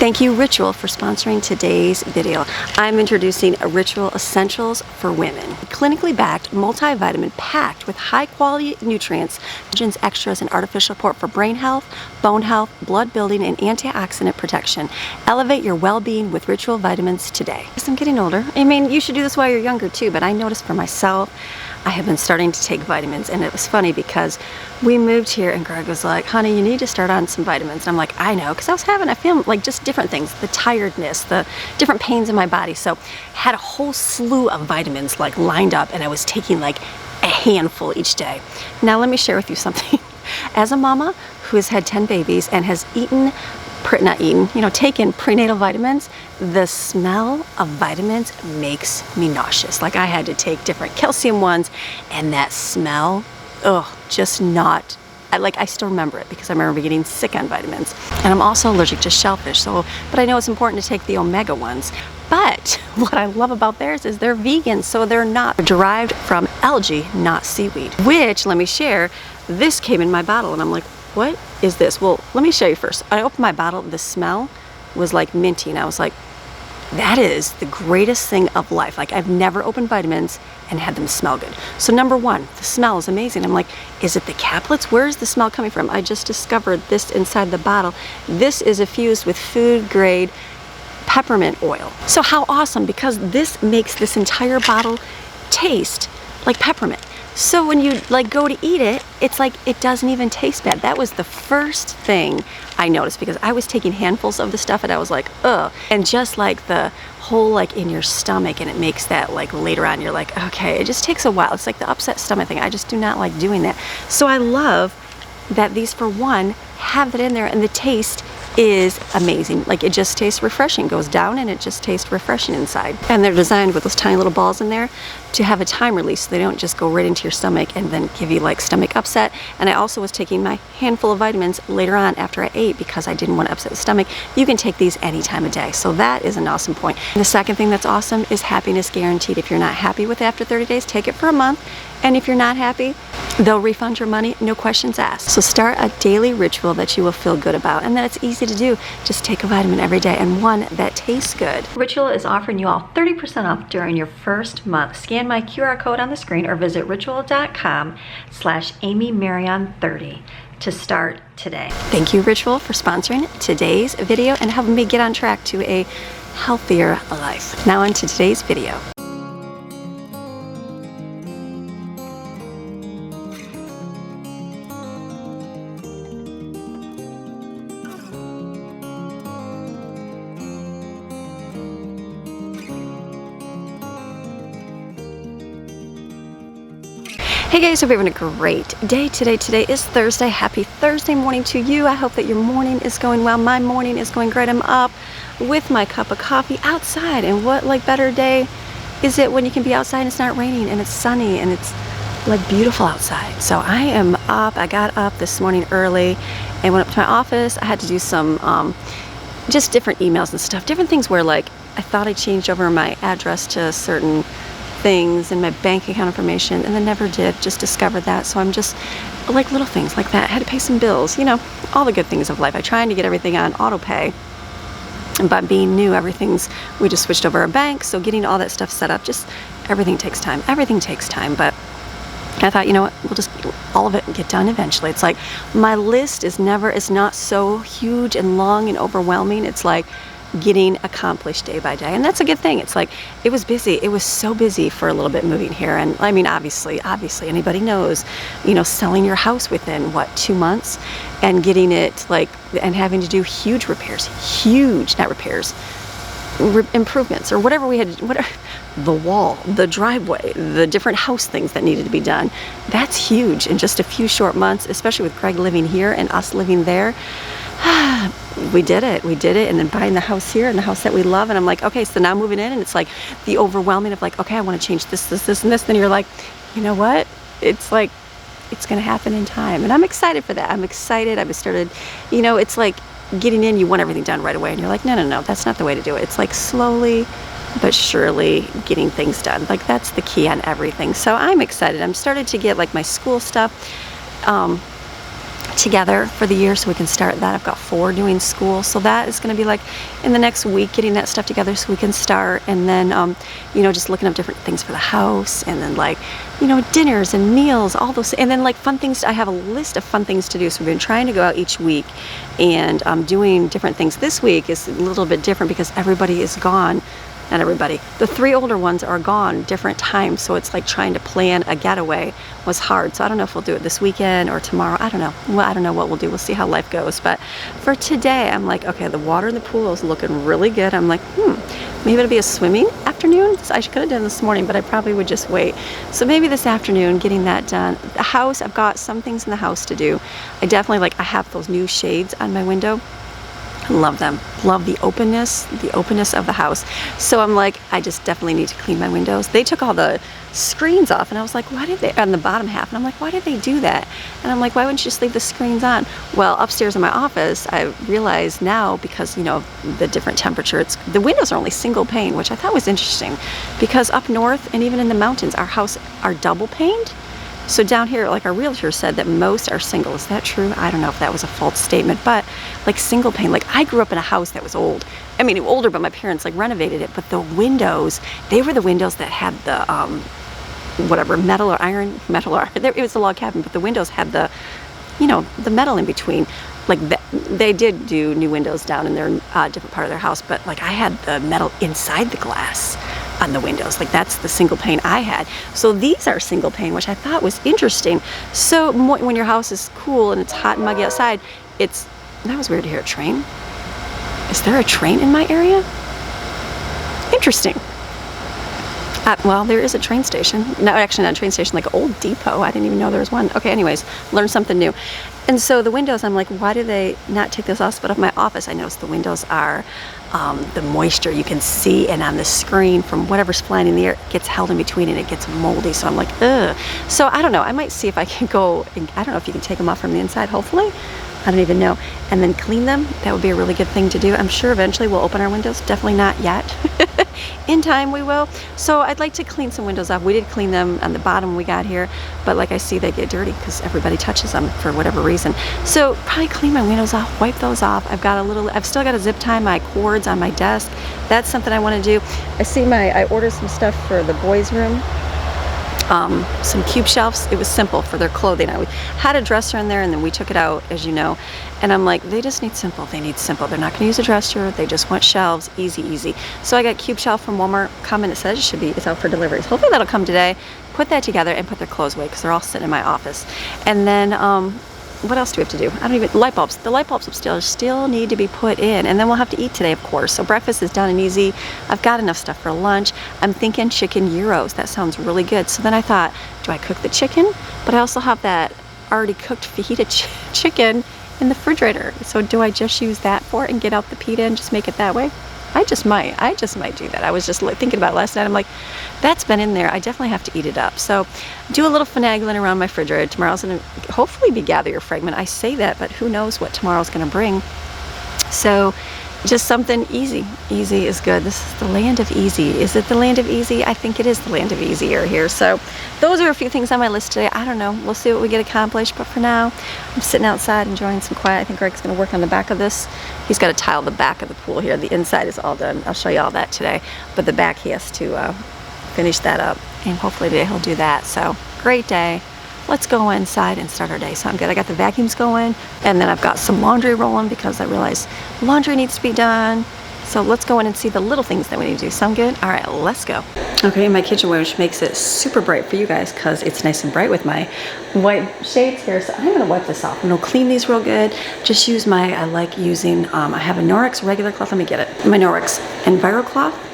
Thank you, Ritual, for sponsoring today's video. I'm introducing Ritual Essentials for Women. Clinically backed, multivitamin packed with high quality nutrients, extras, and artificial support for brain health, bone health, blood building, and antioxidant protection. Elevate your well-being with Ritual vitamins today. As I'm getting older, I mean, you should do this while you're younger too, but I noticed for myself, I have been starting to take vitamins, and it was funny because we moved here and Greg was like, honey, you need to start on some vitamins. And I'm like, I know, because I feel like just different things, the tiredness, the different pains in my body. So had a whole slew of vitamins like lined up, and I was taking like a handful each day. Now let me share with you something. As a mama who has had 10 babies and has taken prenatal vitamins, the smell of vitamins makes me nauseous. Like I had to take different calcium ones, and that smell, I still remember it because I remember getting sick on vitamins. And I'm also allergic to shellfish, but I know it's important to take the omega ones. But what I love about theirs is they're vegan, so they're derived from algae, not seaweed. Which, let me share, this came in my bottle, and I'm like, what is this? Well, let me show you first. I opened my bottle, the smell was like minty, and I was like, that is the greatest thing of life. Like, I've never opened vitamins and had them smell good. So number one, the smell is amazing. I'm like, is it the caplets? Where is the smell coming from? I just discovered this inside the bottle. This is infused with food grade peppermint oil. So how awesome, because this makes this entire bottle taste like peppermint. So when you go to eat it, it's like it doesn't even taste bad. That was the first thing I noticed, because I was taking handfuls of the stuff and I was like, ugh. And just like the whole in your stomach, and it makes that later on you're like, okay, it just takes a while. It's like the upset stomach thing. I just do not like doing that. So I love that these, for one, have that in there, and the taste is amazing. Like, it just tastes refreshing, goes down, and it just tastes refreshing inside. And they're designed with those tiny little balls in there to have a time release, so they don't just go right into your stomach and then give you stomach upset. And I also was taking my handful of vitamins later on after I ate because I didn't want to upset the stomach. You can take these any time of day, so that is an awesome point. And the second thing that's awesome is happiness guaranteed. If you're not happy with it after 30 days, take it for a month, and if you're not happy, they'll refund your money, no questions asked. So start a daily ritual that you will feel good about, and that it's easy to do. Just take a vitamin every day, and one that tastes good. Ritual is offering you all 30% off during your first month. Scan my QR code on the screen or visit ritual.com/AmyMaryon30 to start today. Thank you, Ritual, for sponsoring today's video and helping me get on track to a healthier life. Now on to today's video. Hey guys, hope you're having a great day today. Today is Thursday. Happy Thursday morning to you. I hope that your morning is going well. My morning is going great. I'm up with my cup of coffee outside, and what better day is it when you can be outside and it's not raining and it's sunny and it's beautiful outside. So I am up. I got up this morning early and went up to my office. I had to do some just different emails and stuff, different things where I thought I changed over my address to certain things and my bank account information, and then never did. Just discovered that. So I'm just little things like that. I had to pay some bills, all the good things of life. I tried to get everything on auto pay, but being new, we just switched over our bank, so getting all that stuff set up, just everything takes time. Everything takes time, but I thought, you know what, we'll just all of it get done eventually. It's like my list is not so huge and long and overwhelming. It's getting accomplished day by day, and that's a good thing. It's it was busy. It was so busy for a little bit moving here, and I mean, obviously anybody knows, selling your house within 2 months and getting it and having to do huge improvements or whatever we had, the wall, the driveway, the different house things that needed to be done. That's huge in just a few short months, especially with Greg living here and us living there. We did it, and then buying the house here and the house that we love, and I'm like, okay, so now moving in, and it's the overwhelming of okay, I want to change this, and this, then you're like, you know what, it's gonna happen in time, and I'm excited for that. I'm excited. I've started, it's getting in, you want everything done right away, and you're like, no, that's not the way to do it. It's slowly but surely getting things done. That's the key on everything. So I'm excited. I'm started to get my school stuff together for the year so we can start that. I've got 4 doing school, so that is going to be like in the next week getting that stuff together so we can start. And then you know, just looking up different things for the house, and then like, you know, dinners and meals, all those, and then like fun things. I have a list of fun things to do, so we've been trying to go out each week and doing different things. This week is a little bit different because everybody is gone. Not everybody. The 3 older ones are gone different times, so it's like trying to plan a getaway was hard. So I don't know if we'll do it this weekend or tomorrow. I don't know. Well, I don't know what we'll do. We'll see how life goes. But for today, I'm like, okay, the water in the pool is looking really good. I'm like, maybe it'll be a swimming afternoon. I could have done this morning, but I probably would just wait. So maybe this afternoon, getting that done. The house, I've got some things in the house to do. I definitely like, I have those new shades on my window. Love them. Love the openness of the house. So I'm like, I just definitely need to clean my windows. They took all the screens off, and I was like, why did they, on the bottom half, and I'm like, why did they do that? And I'm like, why wouldn't you just leave the screens on? Well, upstairs in my office, I realize now, because, you know, the different temperature, the windows are only single pane, which I thought was interesting, because up north and even in the mountains, our house are double paned. So down here, like our realtor said that most are single. Is that true? I don't know if that was a false statement, but like single pane, like I grew up in a house that was old. I mean, older, but my parents like renovated it, but the windows, they were the windows that had the, whatever, metal or iron, it was a log cabin, but the windows had the, you know, the metal in between. Like they did do new windows down in their different part of their house, but like I had the metal inside the glass on the windows. Like that's the single pane I had. So these are single pane, which I thought was interesting. So when your house is cool and it's hot and muggy outside, that was weird to hear a train. Is there a train in my area? Interesting. Well, there is a train station. No, actually not a train station, like an old depot. I didn't even know there was one. Okay, anyways, learn something new. And so the windows, I'm like, why do they not take this off? But of my office, I noticed the windows are, the moisture you can see, and on the screen from whatever's flying in the air, it gets held in between and it gets moldy. So I'm like, ugh. So I don't know. I might see if I can go, I don't know if you can take them off from the inside, hopefully. I don't even know. And then clean them. That would be a really good thing to do. I'm sure eventually we'll open our windows. Definitely not yet. In time we will. So I'd like to clean some windows off. We did clean them on the bottom when we got here, but like I see they get dirty because everybody touches them for whatever reason. So probably clean my windows off, wipe those off. I've still got to zip tie my cords on my desk. That's something I want to do. I ordered some stuff for the boys' room. Some cube shelves. It was simple for their clothing. I had a dresser in there, and then we took it out, as you know, and I'm like, they just need simple. They need simple. They're not going to use a dresser. They just want shelves. Easy. So I got cube shelf from Walmart. It says it's out for deliveries. Hopefully that'll come today. Put that together and put their clothes away because they're all sitting in my office. And then what else do we have to do? Light bulbs. The light bulbs upstairs still need to be put in, and then we'll have to eat today, of course. So breakfast is done and easy. I've got enough stuff for lunch. I'm thinking chicken gyros. That sounds really good. So then I thought, do I cook the chicken? But I also have that already cooked fajita chicken in the refrigerator. So do I just use that for it and get out the pita and just make it that way? I just might do that. I was just thinking about it last night. I'm like, that's been in there. I definitely have to eat it up. So do a little finagling around my refrigerator. Tomorrow's going to hopefully be gather your fragment. I say that, but who knows what tomorrow's going to bring. So just something easy. Easy is good. This is the land of easy. Is it the land of easy? I think it is the land of easier here. So those are a few things on my list today. I don't know. We'll see what we get accomplished. But for now, I'm sitting outside enjoying some quiet. I think Greg's going to work on the back of this. He's got to tile the back of the pool here. The inside is all done. I'll show you all that today. But the back, he has to finish that up. And hopefully today he'll do that. So great day. Let's go inside and start our day. So I'm good. I got the vacuums going, and then I've got some laundry rolling because I realized laundry needs to be done. So let's go in and see the little things that we need to do. Sound good? All right, let's go. Okay, my kitchen, which makes it super bright for you guys because it's nice and bright with my white shades here. So I'm gonna wipe this off. I'm gonna clean these real good. Just use I like using, I have a Norwex regular cloth. Let me get it. My Norwex Enviro cloth.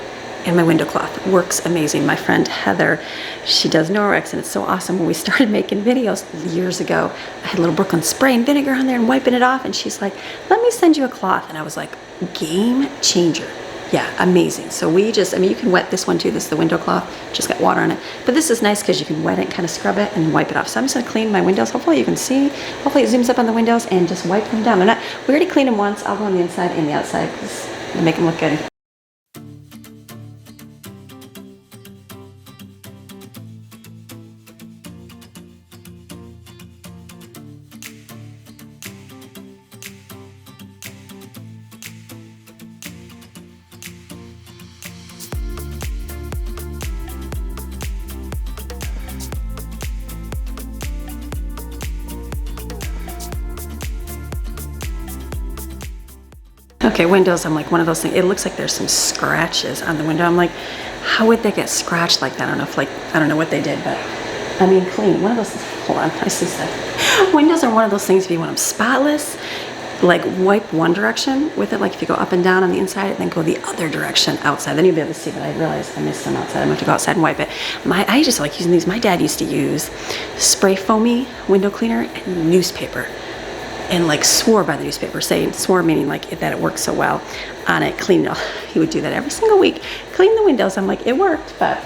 And my window cloth works amazing. My friend Heather, she does Norwex, and it's so awesome. When we started making videos years ago, I had a little Brooklyn spray and vinegar on there and wiping it off, and she's like, let me send you a cloth. And I was like, game changer. Yeah, amazing. So you can wet this one too. This is the window cloth, just got water on it. But this is nice because you can wet it, kind of scrub it, and wipe it off. So I'm just gonna clean my windows. Hopefully you can see. Hopefully it zooms up on the windows and just wipe them down. We already cleaned them once. I'll go on the inside and the outside because they make them look good. Okay, windows, I'm like one of those things. It looks like there's some scratches on the window. I'm like, how would they get scratched like that? I don't know if like, I don't know what they did, but I mean, clean. One of those, hold on, I see stuff. Windows are one of those things, if you want them spotless, like wipe one direction with it, like if you go up and down on the inside and then go the other direction outside, then you'll be able to see, but I realized I missed some outside. I'm going to go outside and wipe it. I just like using these. My dad used to use spray foamy window cleaner and newspaper, and like swore by the newspaper, swore meaning like that it worked so well on it, clean it all. He would do that every single week, clean the windows. I'm like, it worked, but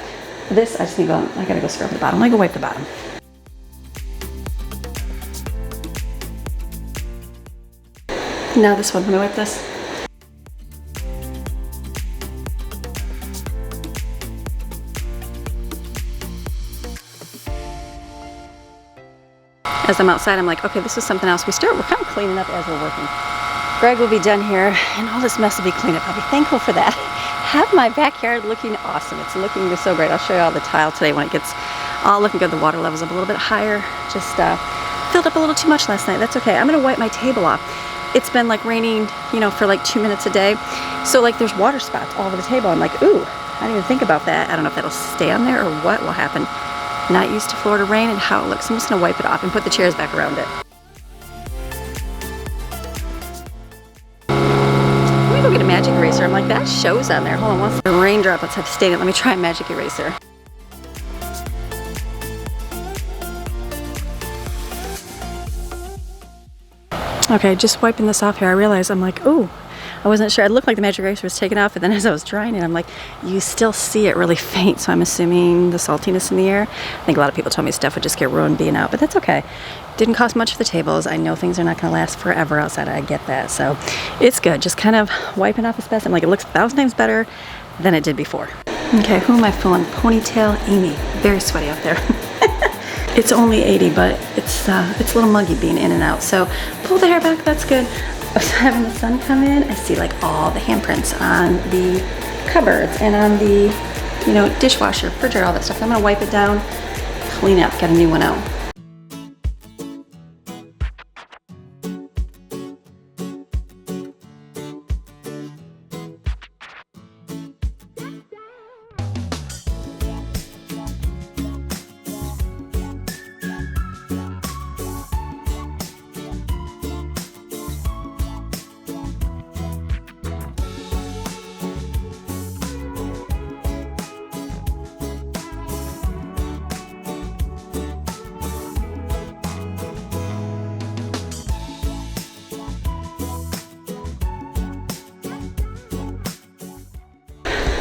this, I just need to go, I gotta go scrub the bottom. I'm gonna go wipe the bottom. Now this one, let me wipe this. As I'm outside, I'm like, okay, this is something else. We're kind of cleaning up as we're working. Greg will be done here, and all this mess will be cleaned up. I'll be thankful for that. Have my backyard looking awesome. It's looking so great. I'll show you all the tile today when it gets all looking good. The water level's up a little bit higher. Just filled up a little too much last night. That's okay. I'm gonna wipe my table off. It's been like raining, you know, for like 2 minutes a day. So like there's water spots all over the table. I'm like, ooh, I didn't even think about that. I don't know if that'll stay on there or what will happen. Not used to Florida rain and how it looks. I'm just gonna wipe it off and put the chairs back around it. Let me go get a magic eraser. I'm like, that shows on there. Hold on, once the rain droplets have stayed in, let me try a magic eraser. Okay, just wiping this off here, I realized I'm like, ooh, I wasn't sure. It looked like the magic eraser was taken off, and then as I was drying it, I'm like, you still see it really faint, so I'm assuming the saltiness in the air. I think a lot of people told me stuff would just get ruined being out, but that's okay. Didn't cost much for the tables. I know things are not gonna last forever outside, I get that, so it's good. Just kind of wiping off asbestos. I'm like, it looks 1,000 times better than it did before. Okay, who am I fooling? Ponytail Amy. Very sweaty out there. It's only 80, but it's a little muggy being in and out. So pull the hair back, that's good. Having the sun come in, I see like all the handprints on the cupboards and on the, you know, dishwasher, refrigerator, all that stuff. So I'm gonna wipe it down, clean up, get a new one out.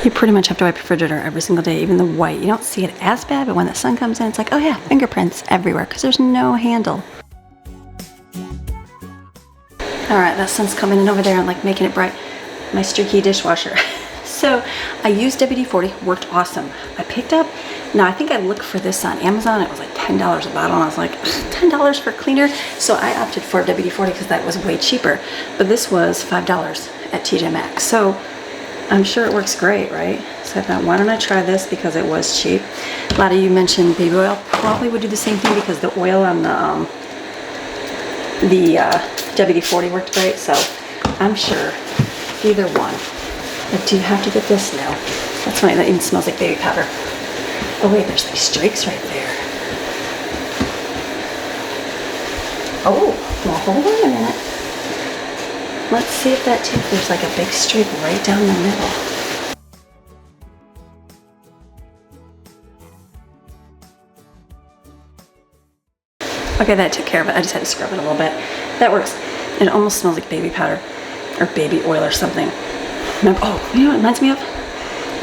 You pretty much have to wipe your refrigerator every single day, even the white. You don't see it as bad, but when the sun comes in, it's like, oh yeah, fingerprints everywhere, because there's no handle. All right, that sun's coming in over there and like making it bright. My streaky dishwasher. So I used WD-40, worked awesome. I picked up, now I think I looked for this on Amazon. It was like $10 a bottle, and I was like, $10 for cleaner? So I opted for WD-40 because that was way cheaper. But this was $5 at TJ Maxx. So I'm sure it works great, right? So I thought, why don't I try this because it was cheap. A lot of you mentioned baby oil. Probably would do the same thing because the oil on the WD-40 worked great. So I'm sure either one. But do you have to get this now? That's funny, that even smells like baby powder. Oh wait, there's these streaks right there. Oh, well hold on a minute. Let's see if that too, there's like a big streak right down the middle. Okay, that took care of it. I just had to scrub it a little bit. That works. It almost smells like baby powder or baby oil or something. Remember, oh, you know what it reminds me of?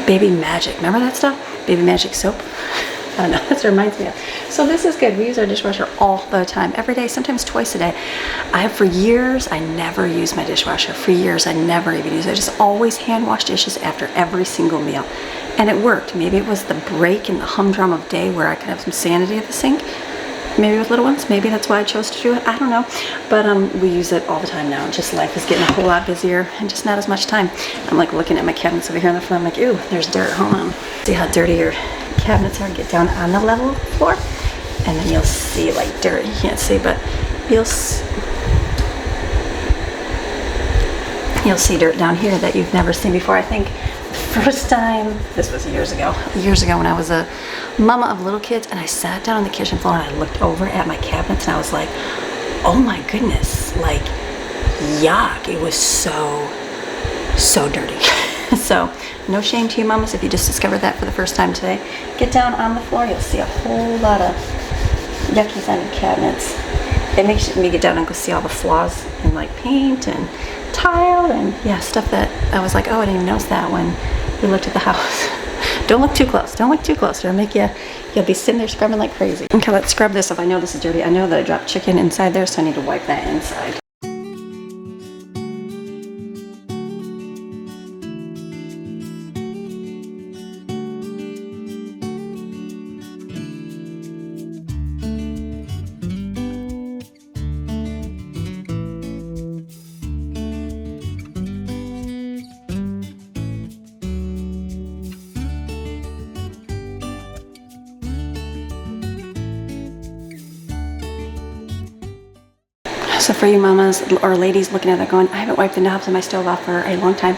Baby Magic. Remember that stuff? Baby Magic soap? I don't know, that's what it reminds me of. So this is good. We use our dishwasher all the time, every day, sometimes twice a day. For years, I never used my dishwasher. For years, I never even used it. I just always hand wash dishes after every single meal. And it worked. Maybe it was the break in the humdrum of day where I could have some sanity at the sink. Maybe with little ones, maybe that's why I chose to do it. I don't know, but we use it all the time now. Just life is getting a whole lot busier and just not as much time. I'm like looking at my cabinets over here on the floor. I'm like, ooh, there's dirt. Hold on. See how dirty your cabinets are? Get down on the level floor, and then you'll see like dirt. You can't see, but you'll see dirt down here that you've never seen before. I think the first time, this was years ago when I was a mama of little kids, and I sat down on the kitchen floor and I looked over at my cabinets and I was like, oh my goodness, like, yuck. It was so dirty. So no shame to you mamas if you just discovered that for the first time today. Get down on the floor, you'll see a whole lot of yucky scented cabinets. It makes me get down and go see all the flaws in like paint and tile and yeah, stuff that I was like, oh, I didn't even notice that when we looked at the house. Don't look too close. Don't look too close. It'll make you'll be sitting there scrubbing like crazy. Okay, let's scrub this off. I know this is dirty. I know that I dropped chicken inside there, so I need to wipe that inside. So for you mamas or ladies looking at that going, I haven't wiped the knobs on my stove off for a long time,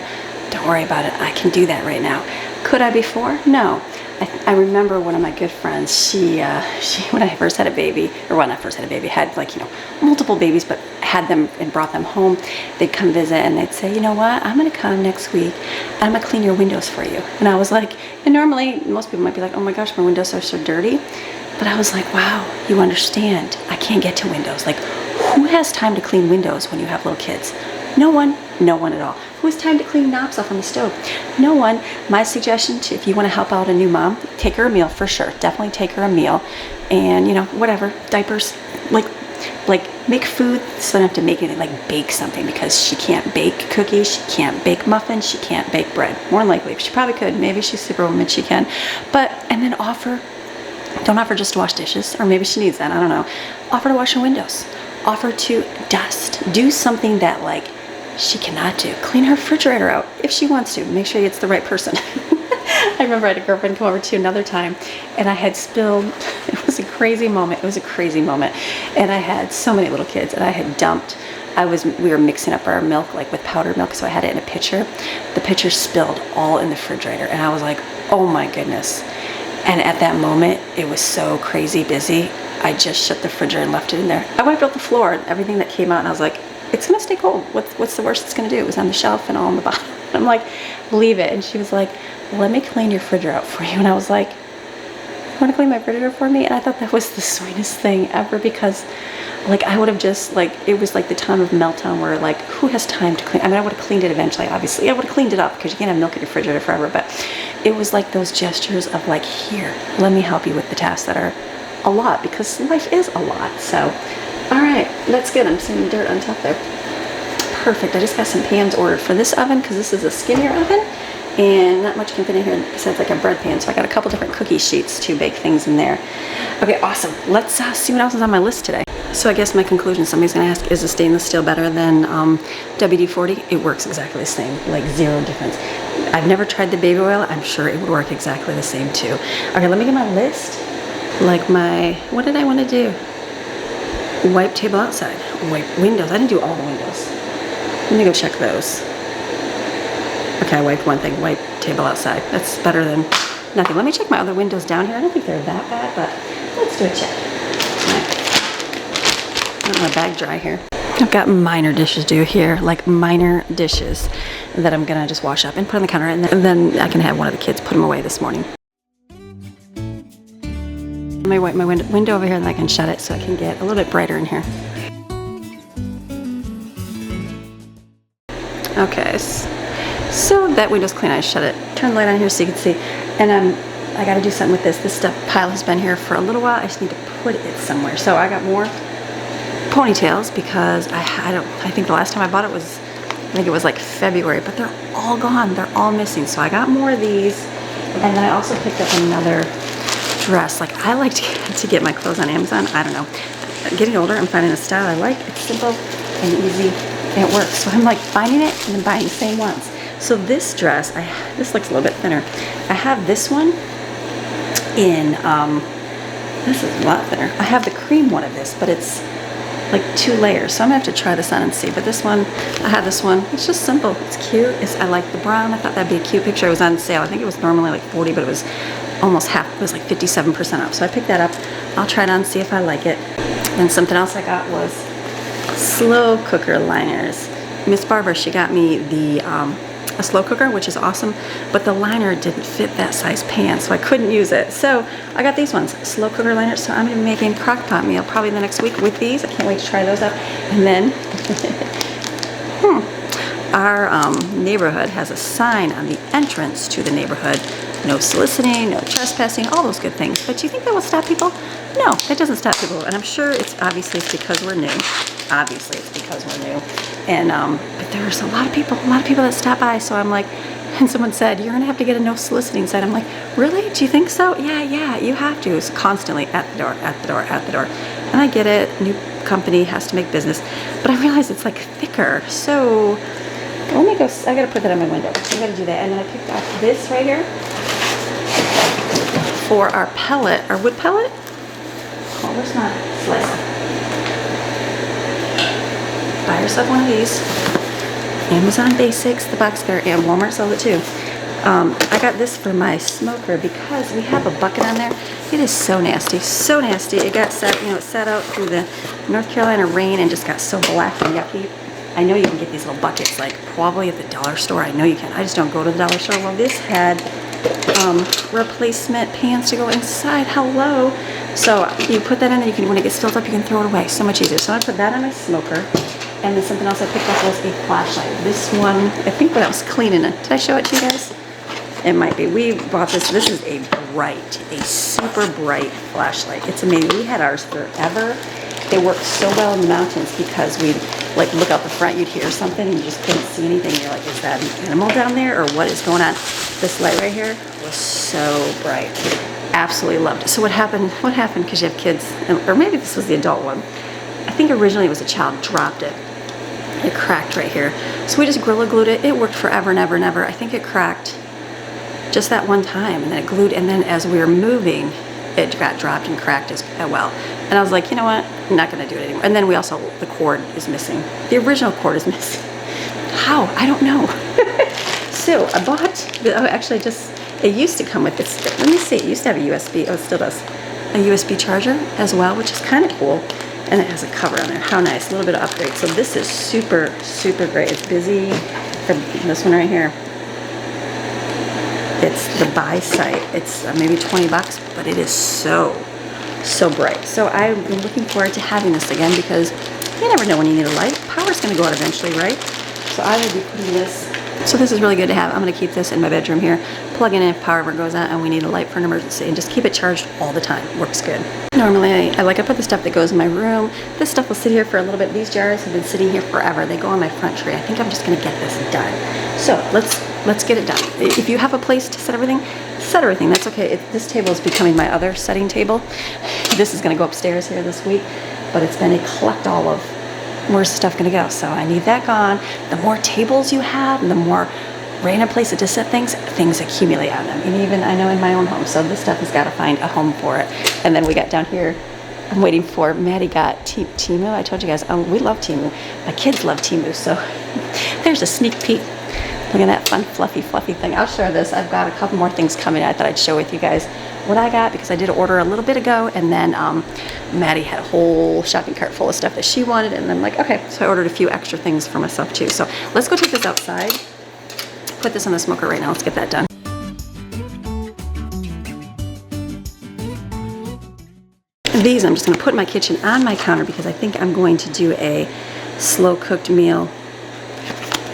don't worry about it. I can do that right now. Could I before? No. I remember one of my good friends, she when I first had a baby, or when I first had a baby, had like, you know, multiple babies, but had them and brought them home. They'd come visit and they'd say, you know what, I'm gonna come next week and I'm gonna clean your windows for you. And I was like, and normally most people might be like, oh my gosh, my windows are so dirty. But I was like, wow, you understand, I can't get to windows. Like, who has time to clean windows when you have little kids? No one at all. Who has time to clean knobs off on the stove? No one. My suggestion to, if you want to help out a new mom, take her a meal for sure. Definitely take her a meal, and you know, whatever, diapers, like make food so they don't have to make anything, like bake something, because she can't bake cookies, she can't bake muffins, she can't bake bread. More than likely, she probably could. Maybe she's superwoman, she can. But and then don't offer just to wash dishes, or maybe she needs that. I don't know. Offer to wash her windows. Offer to dust. Do something that like she cannot do. Clean her refrigerator out if she wants to. Make sure it's the right person. I remember I had a girlfriend come over to another time and I had spilled, it was a crazy moment. It was a crazy moment. And I had so many little kids and I had dumped, we were mixing up our milk like with powdered milk, so I had it in a pitcher. The pitcher spilled all in the refrigerator and I was like, oh my goodness. And at that moment, it was so crazy busy. I just shut the refrigerator and left it in there. I wiped out the floor and everything that came out and I was like, it's gonna stay cold. What's the worst it's gonna do? It was on the shelf and all on the bottom. I'm like, leave it. And she was like, let me clean your refrigerator out for you. And I was like, you wanna clean my refrigerator for me? And I thought that was the sweetest thing ever, because like I would have just like, it was like the time of meltdown where like, who has time to clean? I mean, I would have cleaned it eventually, obviously. I would have cleaned it up because you can't have milk in your refrigerator forever, but it was like those gestures of like, here, let me help you with the tasks that are a lot, because life is a lot. So, all right, that's good. I'm seeing dirt on top there. Perfect. I just got some pans ordered for this oven because this is a skinnier oven and not much can fit in here besides like a bread pan. So I got a couple different cookie sheets to bake things in there. Okay, awesome. Let's see what else is on my list today. So I guess my conclusion, somebody's gonna ask, is the stainless steel better than WD-40? It works exactly the same, like zero difference. I've never tried the baby oil. I'm sure it would work exactly the same too. Okay, let me get my list. Like what did I want to do? Wipe table outside, wipe windows. I didn't do all the windows. Let me go check those. Okay, I wiped one thing, wipe table outside. That's better than nothing. Let me check my other windows down here. I don't think they're that bad, but let's do a check. I got my bag dry here. I've got minor dishes due here, like minor dishes that I'm gonna just wash up and put on the counter, and then I can have one of the kids put them away this morning. Let me wipe my window over here and I can shut it so it can get a little bit brighter in here. Okay, so that window's clean. I shut it. Turn the light on here so you can see. And I gotta do something with this. This stuff pile has been here for a little while. I just need to put it somewhere. So I got more ponytails because I think the last time I bought it was, I think it was like February, but they're all gone. They're all missing. So I got more of these. And then I also picked up another dress. Like, I like to get my clothes on Amazon. I don't know. Getting older, I'm finding a style I like. It's simple and easy and it works. So I'm like finding it and then buying the same ones. So this dress, this looks a little bit thinner. I have this one in, this is a lot thinner. I have the cream one of this, but it's like 2 layers. So I'm gonna have to try this on and see. But this one, I have this one. It's just simple. It's cute. I like the brown. I thought that'd be a cute picture. It was on sale. I think it was normally like 40, but it was almost half. It was like 57% off. So I picked that up. I'll try it on and see if I like it. And something else I got was slow cooker liners. Miss Barbara, she got me the a slow cooker, which is awesome, but the liner didn't fit that size pan, so I couldn't use it. So I got these ones, slow cooker liners. So I'm gonna be making crock pot meal probably the next week with these. I can't wait to try those out. And then our neighborhood has a sign on the entrance to the neighborhood: no soliciting, no trespassing, all those good things. But do you think that will stop people? No, it doesn't stop people. And I'm sure it's because we're new. Obviously it's because we're new. And but there's a lot of people that stop by. So I'm like, and someone said, you're gonna have to get a no soliciting sign. I'm like, really? Do you think so? Yeah, you have to. It's constantly at the door, at the door, at the door. And I get it, new company has to make business, but I realize it's like thicker. So let me go, I gotta put that on my window. I gotta do that. And then I picked up this right here for our pellet, our wood pellet. Oh, where's my slicer? Buy yourself one of these. Amazon Basics, the box there, and Walmart sells it too. I got this for my smoker because we have a bucket on there. It is so nasty, so nasty. It got set, it sat out through the North Carolina rain and just got so black and yucky. I know you can get these little buckets, like probably at the dollar store. I know you can. I just don't go to the dollar store. Well, this had replacement pans to go inside. Hello. So you put that in, and you can, when it gets filled up, you can throw it away. So much easier. So I put that on my smoker. And then something else I picked up was a flashlight. This one, I think when I was cleaning it, did I show it to you guys? It might be. We bought this. This is a super bright flashlight. It's amazing. We had ours forever. It worked so well in the mountains because we'd like look out the front, you'd hear something and you just couldn't see anything. You're like, is that an animal down there or what is going on? This light right here was so bright. Absolutely loved it. So what happened, because you have kids, or maybe this was the adult one. I think originally it was a child, dropped it. It cracked right here. So we just Gorilla Glued it. It worked forever and ever and ever. I think it cracked just that one time, and then it glued, and then as we were moving, it got dropped and cracked as well. And I was like, you know what? I'm not gonna do it anymore. And then we also, the cord is missing. The original cord is missing. How? I don't know. So I bought, it used to come with this, let me see, it used to have a USB, oh, it still does, a USB charger as well, which is kind of cool. And it has a cover on there. How nice, a little bit of upgrade. So this is super, super great. It's busy. This one right here. It's the buy site. It's maybe 20 bucks, but it is so bright. So I've been looking forward to having this again because you never know when you need a light. Power's gonna go out eventually, right? So I will be putting this, so this is really good to have. I'm gonna keep this in my bedroom here, plug it in if power ever goes out and we need a light for an emergency, and just keep it charged all the time. Works good. Normally I put the stuff that goes in my room. This stuff will sit here for a little bit. These jars have been sitting here forever. They go on my front tree. I think I'm just gonna get this done. So let's get it done. If you have a place to set everything, that's okay. This table is becoming my other setting table. This is gonna go upstairs here this week, but it's been a collect all of where's stuff gonna go. So I need that gone. The more tables you have and the more random places to set things accumulate on them. And even I know in my own home. So this stuff has got to find a home for it. And then we got down here, I'm waiting for, Maddie got Temu. I told you guys, we love Temu. My kids love Temu. So there's a sneak peek. Look at that fun, fluffy thing. I'll share this. I've got a couple more things coming. I thought I'd share with you guys what I got because I did order a little bit ago, and then Maddie had a whole shopping cart full of stuff that she wanted, and I'm like, okay. So I ordered a few extra things for myself too. So let's go take this outside. Put this on the smoker right now. Let's get that done. These I'm just going to put in my kitchen on my counter because I think I'm going to do a slow cooked meal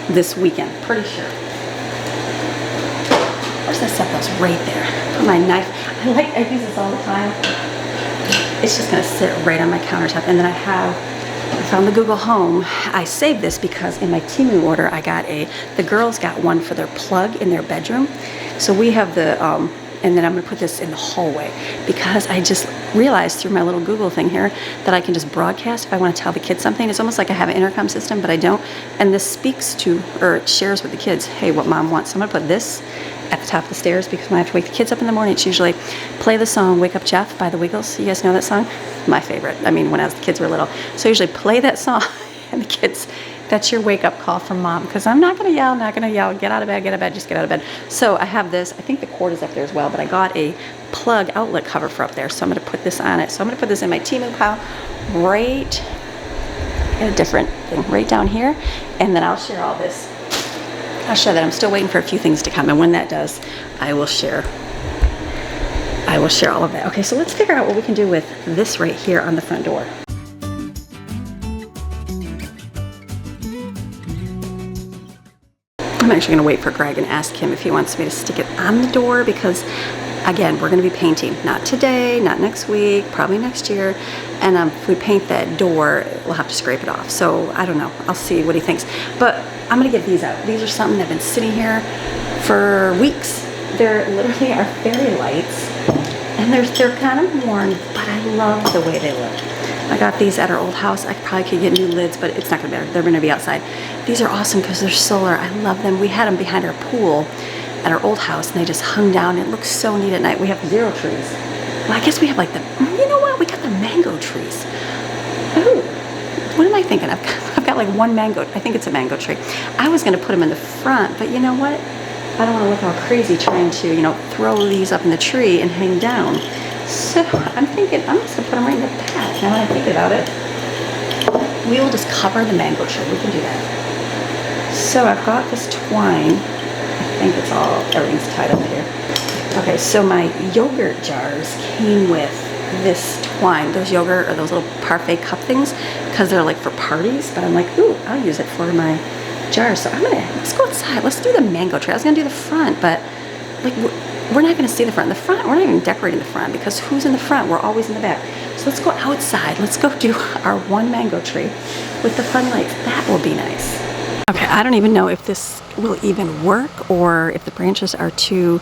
this weekend. Pretty sure. Where's that stuff? That's right there. Put my knife. I use this all the time. It's just going to sit right on my countertop. And then I found the Google Home. I saved this because in my Temu order, I got the girls got one for their plug in their bedroom. So we have the, and then I'm gonna put this in the hallway because I just realized through my little Google thing here that I can just broadcast if I want to tell the kids something. It's almost like I have an intercom system, but I don't. And this speaks to, or shares with the kids, hey, what mom wants. So I'm gonna put this at the top of the stairs because when I have to wake the kids up in the morning, it's usually play the song Wake Up Jeff by the Wiggles. You guys know that song? My favorite. I mean, when the kids were little. So I usually play that song and the kids, that's your wake up call from mom, because I'm not going to yell, get out of bed, just get out of bed. So I have this, I think the cord is up there as well, but I got a plug outlet cover for up there. So I'm going to put this on it. So I'm going to put this in my Temu pile right, a different thing right down here. And then I'll share all this. I'll share that. I'm still waiting for a few things to come. And when that does, I will share all of that. Okay, so let's figure out what we can do with this right here on the front door. I'm actually going to wait for Greg and ask him if he wants me to stick it on the door because, again, we're going to be painting. Not today, not next week, probably next year. And if we paint that door, we'll have to scrape it off. So I don't know. I'll see what he thinks. But I'm going to get these out. These are something that have been sitting here for weeks. They're literally our fairy lights. And they're kind of worn, but I love the way they look. I got these at our old house. I probably could get new lids, but it's not going to matter. They're going to be outside. These are awesome because they're solar. I love them. We had them behind our pool at our old house, and they just hung down. It looks so neat at night. We have 0 trees. Well, I guess we have like you know what? We got the mango trees. Ooh, what am I thinking? I've got like one mango. I think it's a mango tree. I was going to put them in the front, but you know what? I don't want to look all crazy trying to, throw these up in the tree and hang down. So I'm thinking I'm just going to put them right in the back. Now that I think about it, we will just cover the mango tree. We can do that. So I've got this twine. I think everything's tied up here. Okay, so my yogurt jars came with this twine, those yogurt or those little parfait cup things, because they're like for parties. But I'm like, ooh, I'll use it for my jars. So let's go outside. Let's do the mango tree. I was going to do the front, but like we're not going to see the front. The front, we're not even decorating the front because who's in the front? We're always in the back. So let's go outside. Let's go do our one mango tree with the fun lights. That will be nice. Okay, I don't even know if this will even work or if the branches are too,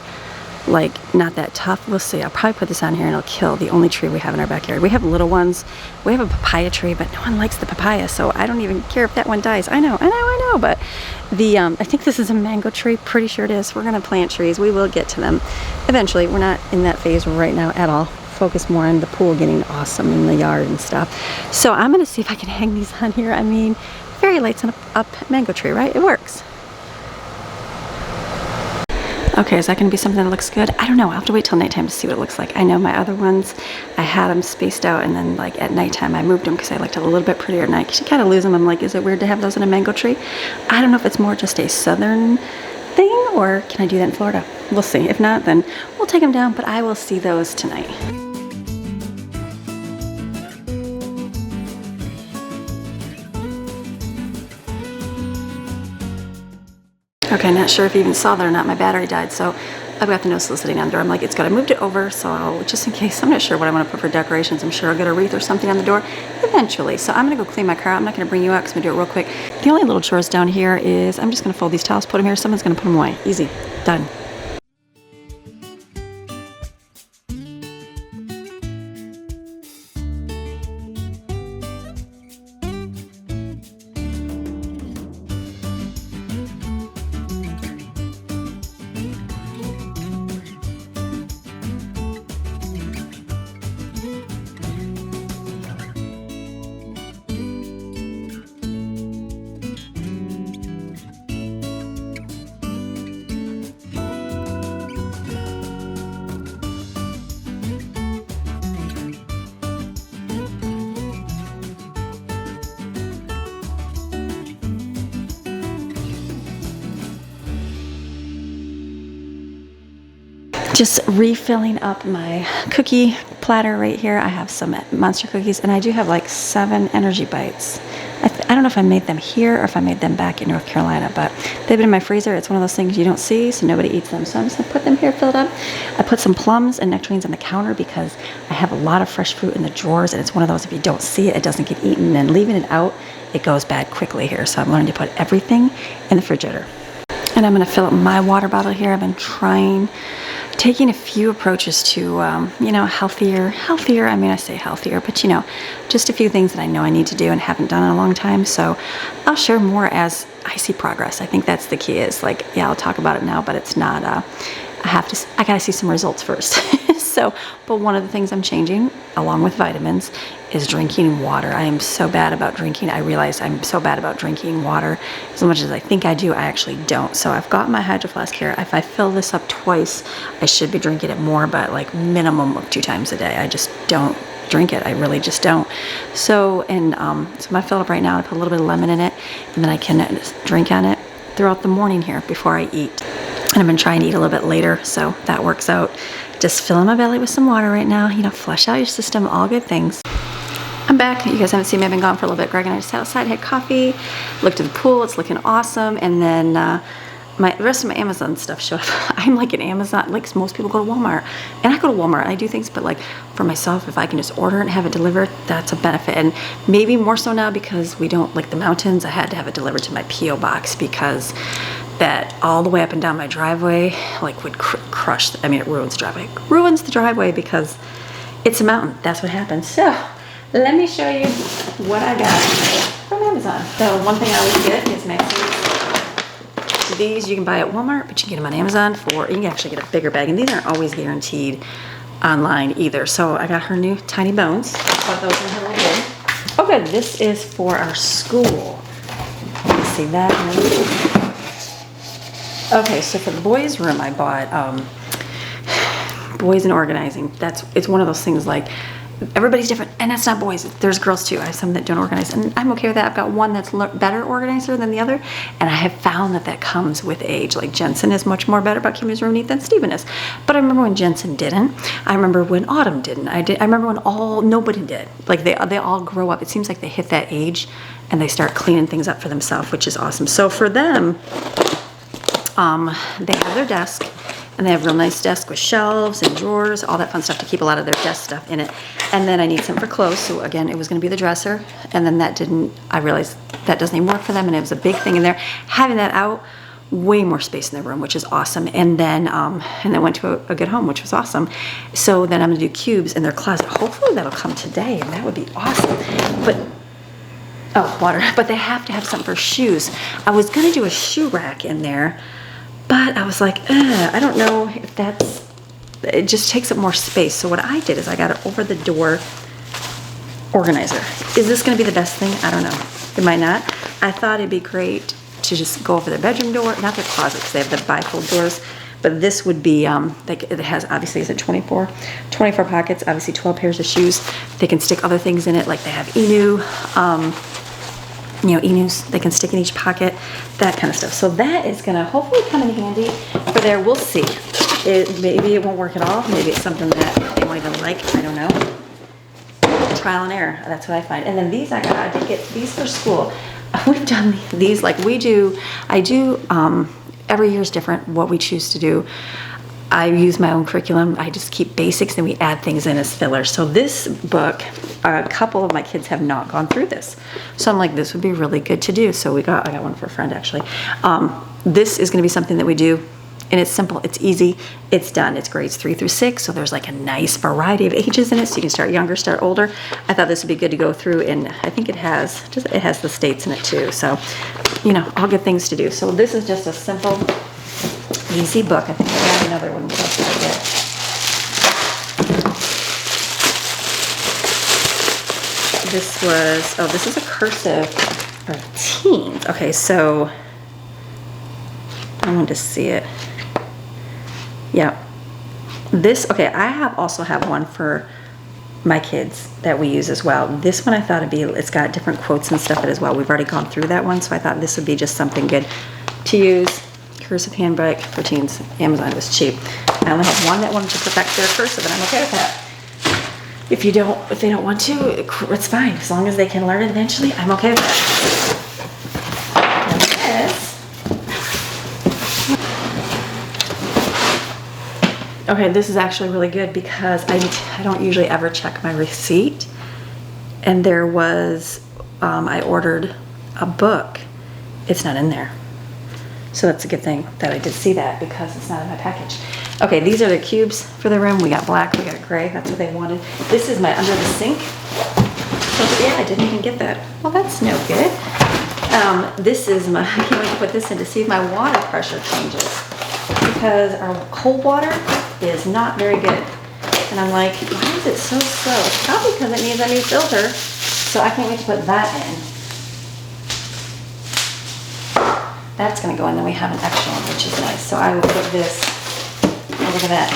not that tough. We'll see. I'll probably put this on here and it'll kill the only tree we have in our backyard. We have little ones. We have a papaya tree, but no one likes the papaya, so I don't even care if that one dies. I know. But I think this is a mango tree. Pretty sure it is. We're going to plant trees. We will get to them eventually. We're not in that phase right now at all. Focus more on the pool getting awesome in the yard and stuff. So I'm going to see if I can hang these on here. I mean, fairy lights on a mango tree, right? It works. Okay, is that going to be something that looks good? I don't know. I'll have to wait till nighttime to see what it looks like. I know my other ones, I had them spaced out, and then at nighttime I moved them because I liked it a little bit prettier at night. Because you kind of lose them. I'm like, is it weird to have those in a mango tree? I don't know if it's more just a southern thing, or can I do that in Florida? We'll see. If not, then we'll take them down, but I will see those tonight. Okay, not sure if you even saw that or not. My battery died, so I've got the no soliciting on the door. I'm like, it's good. I moved it over, so just in case. I'm not sure what I want to put for decorations. I'm sure I'll get a wreath or something on the door eventually. So I'm going to go clean my car. I'm not going to bring you out because I'm going to do it real quick. The only little chores down here is I'm just going to fold these towels, put them here. Someone's going to put them away. Easy. Done. Just refilling up my cookie platter right here. I have some monster cookies, and I do have like 7 energy bites. I don't know if I made them here or if I made them back in North Carolina, but they've been in my freezer. It's one of those things you don't see, so nobody eats them. So I'm just gonna put them here, filled up. I put some plums and nectarines on the counter because I have a lot of fresh fruit in the drawers, and it's one of those, if you don't see it, it doesn't get eaten, and leaving it out, it goes bad quickly here. So I'm learning to put everything in the refrigerator. And I'm gonna fill up my water bottle here. I've been taking a few approaches to, you know, healthier. I mean, I say healthier, but you know, just a few things that I know I need to do and haven't done in a long time. So I'll share more as I see progress. I think that's the key, is like, yeah, I'll talk about it now, but it's not, I gotta see some results first. So, but one of the things I'm changing, along with vitamins, is drinking water. I am so bad about drinking. I realize I'm so bad about drinking water. As much as I think I do, I actually don't. So I've got my Hydro Flask here. If I fill this up twice, I should be drinking it more, but like minimum of 2 times a day. I just don't drink it. I really just don't. So, and so I'm gonna fill it up right now. I put a little bit of lemon in it, and then I can drink on it throughout the morning here before I eat. And I've been trying to eat a little bit later, so that works out. Just filling my belly with some water right now. You know, flush out your system, all good things. I'm back. You guys haven't seen me. I've been gone for a little bit. Greg and I just sat outside, had coffee, looked at the pool. It's looking awesome. And then the rest of my Amazon stuff showed up. I'm like an Amazon, like most people go to Walmart. And I go to Walmart and I do things, but like for myself, if I can just order it and have it delivered, that's a benefit. And maybe more so now because we don't like the mountains. I had to have it delivered to my P.O. box because that all the way up and down my driveway like would crush, I mean, it ruins the driveway. It ruins the driveway because it's a mountain. That's what happens. So let me show you what I got from Amazon. So one thing I always get is maxis. These you can buy at Walmart, but you can get them on Amazon for, you can actually get a bigger bag, and these aren't always guaranteed online either. So I got her new tiny bones. Put those in her little bin. Oh good, this is for our school. Let's see that. Okay, so for the boys' room, I bought boys and organizing. It's one of those things like everybody's different, and that's not boys. There's girls too. I have some that don't organize, and I'm okay with that. I've got one that's better organizer than the other, and I have found that comes with age. Like Jensen is much more better about keeping his room neat than Steven is. But I remember when Jensen didn't. I remember when Autumn didn't. I remember when nobody did. Like they all grow up. It seems like they hit that age, and they start cleaning things up for themselves, which is awesome. So for them, they have their desk, and they have a real nice desk with shelves and drawers, all that fun stuff to keep a lot of their desk stuff in it. And then I need some for clothes. So again, it was going to be the dresser, and then I realized that doesn't even work for them, and it was a big thing in there. Having that out, way more space in their room, which is awesome. And then went to a good home, which was awesome. So then I'm going to do cubes in their closet. Hopefully that'll come today, and that would be awesome. Water. But they have to have something for shoes. I was going to do a shoe rack in there, but I was like, I don't know if it just takes up more space. So what I did is I got an over-the-door organizer. Is this going to be the best thing? I don't know. It might not. I thought it'd be great to just go over their bedroom door, not their closet because they have the bifold doors, but this would be, like it has, obviously, is it 24 pockets, obviously 12 pairs of shoes. They can stick other things in it, like they have Enu, Enus they can stick in each pocket, that kind of stuff. So that is gonna hopefully come in handy for there. We'll see. Maybe it won't work at all. Maybe it's something that they won't even like. I don't know. Trial and error. That's what I find. And then these I did get these for school. We've done these like we do. I do. Every year is different. What we choose to do. I use my own curriculum. I just keep basics, then we add things in as fillers. So this book, a couple of my kids have not gone through this. So I'm like, this would be really good to do. So I got one for a friend actually. This is gonna be something that we do, and it's simple, it's easy, it's done. It's grades 3 through 6, so there's like a nice variety of ages in it, so you can start younger, start older. I thought this would be good to go through, and I think it has the states in it too. So, all good things to do. So this is just a simple, easy book. I think I have another one. What else did I get? This is a cursive for teens. Okay, so I want to see it. Yeah. I also have one for my kids that we use as well. This one I thought it's got different quotes and stuff as well. We've already gone through that one, so I thought this would be just something good to use. Cursive handbook for teens. Amazon was cheap. I only have one that wanted to perfect their cursive, and I'm okay with that. If they don't want to, it's fine. As long as they can learn it eventually, I'm okay with that. And okay, this is actually really good because I don't usually ever check my receipt. And there was, I ordered a book. It's not in there. So that's a good thing that I did see that because it's not in my package. Okay, these are the cubes for the room. We got black, we got gray. That's what they wanted. This is my under the sink. So yeah, I didn't even get that. Well, that's no good. This is my, I can't wait to put this in to see if my water pressure changes. Because our cold water is not very good. And I'm like, why is it so slow? It's probably because it needs a new filter. So I can't wait to put that in. That's gonna go in, then we have an extra one, which is nice. So I will put this, oh, look at that.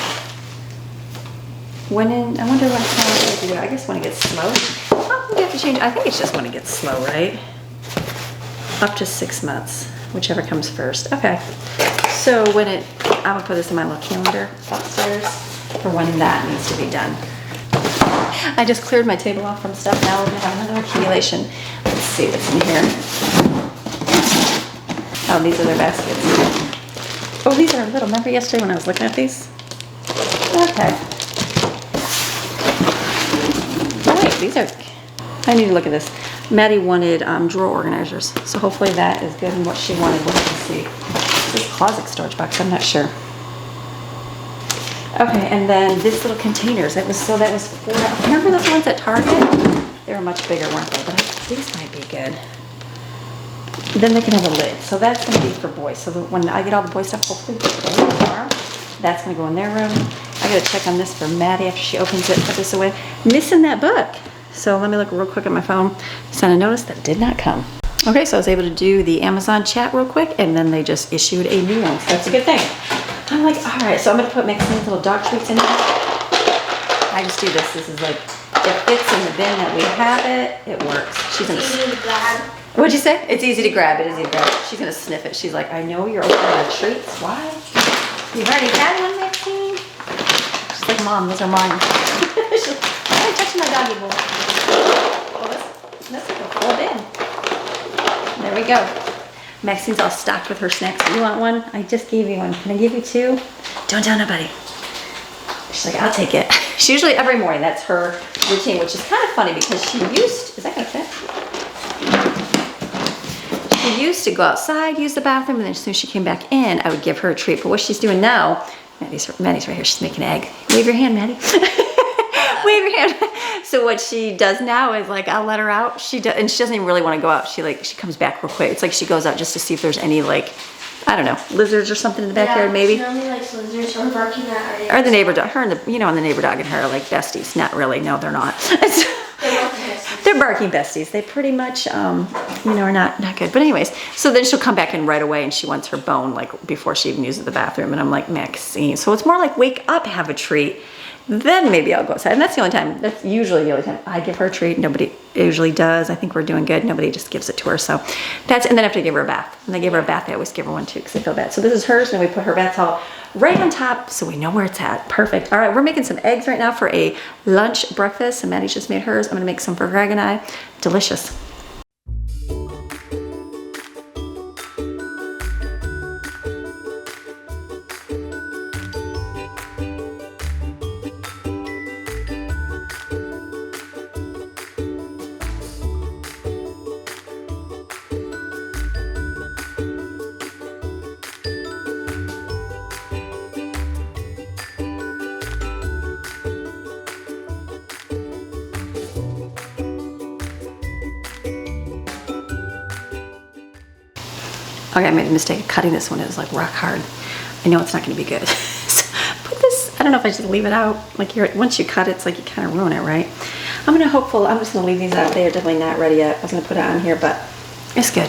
I wonder what time to do. I guess when it gets slow. Oh, we have to change, I think it's just when it gets slow, right? Up to 6 months, whichever comes first. Okay, so I'm gonna put this in my little calendar upstairs for when that needs to be done. I just cleared my table off from stuff. Now we're gonna have another accumulation. Let's see what's in here. Oh, these are their baskets. Oh, these are little. Remember yesterday when I was looking at these? Okay. Oh wait, these are, I need to look at this. Maddie wanted drawer organizers. So hopefully that is good in what she wanted. We'll have to see. This is closet storage box, I'm not sure. Okay, and then this little containers. That was for, remember those ones at Target? They were much bigger, weren't they? But these might be good. Then they can have a lid. So that's going to be for boys. So when I get all the boy stuff, hopefully tomorrow, that's going to go in their room. I got to check on this for Maddie after she opens it, put this away. Missing that book. So let me look real quick at my phone. Sent a notice that did not come. Okay, so I was able to do the Amazon chat real quick, and then they just issued a new one. So that's a good thing. I'm like, all right, so I'm going to put Maxine's little dog treats in here. I just do this. This is like, it fits in the bin that we have it. It works. She's going to... What'd you say? It's easy to grab. It is easy to grab. She's gonna sniff it. She's like, I know you're opening the treats. Why? You've already had one, Maxine. She's like, Mom, those are mine. She's like, why are you touching my doggy bowl? Oh, that's like a full bin. There we go. Maxine's all stocked with her snacks. You want one? I just gave you one. Can I give you two? Don't tell nobody. She's like, I'll take it. She usually every morning. That's her routine, which is kind of funny because she used. Is that gonna fit? She used to go outside, use the bathroom, and then as soon as she came back in, I would give her a treat. But what she's doing now, Maddie's right here, she's making an egg. Wave your hand, Maddie. Wave your hand. So what she does now is like, I'll let her out. And she doesn't even really want to go out. She comes back real quick. It's like she goes out just to see if there's any like, I don't know, lizards or something in the backyard, maybe. She only likes lizards or barking at her. Or the neighbor dog. Her and the neighbor dog and her are like besties. Not really. No, they're not. They're barking besties. They pretty much, are not good. But anyways, so then she'll come back in right away and she wants her bone like before she even uses the bathroom. And I'm like, Maxine. So it's more like wake up, have a treat. Then maybe I'll go outside. And that's the only time, that's usually the only time I give her a treat. Nobody usually does. I think we're doing good. Nobody just gives it to her. So and then after I give her a bath. And I give her a bath, I always give her one too because I feel bad. So this is hers and we put her bath towel right on top so we know where it's at. Perfect. All right, we're making some eggs right now for a lunch breakfast. And Maddie just made hers. I'm gonna make some for Greg and I. Delicious. Okay, I made a mistake of cutting this one. It was like rock hard. I know it's not gonna be good. So put this, I don't know if I should leave it out. Like once you cut it, it's like you kind of ruin it, right? I'm just gonna leave these out. They are definitely not ready yet. I was gonna put it on here, but it's good.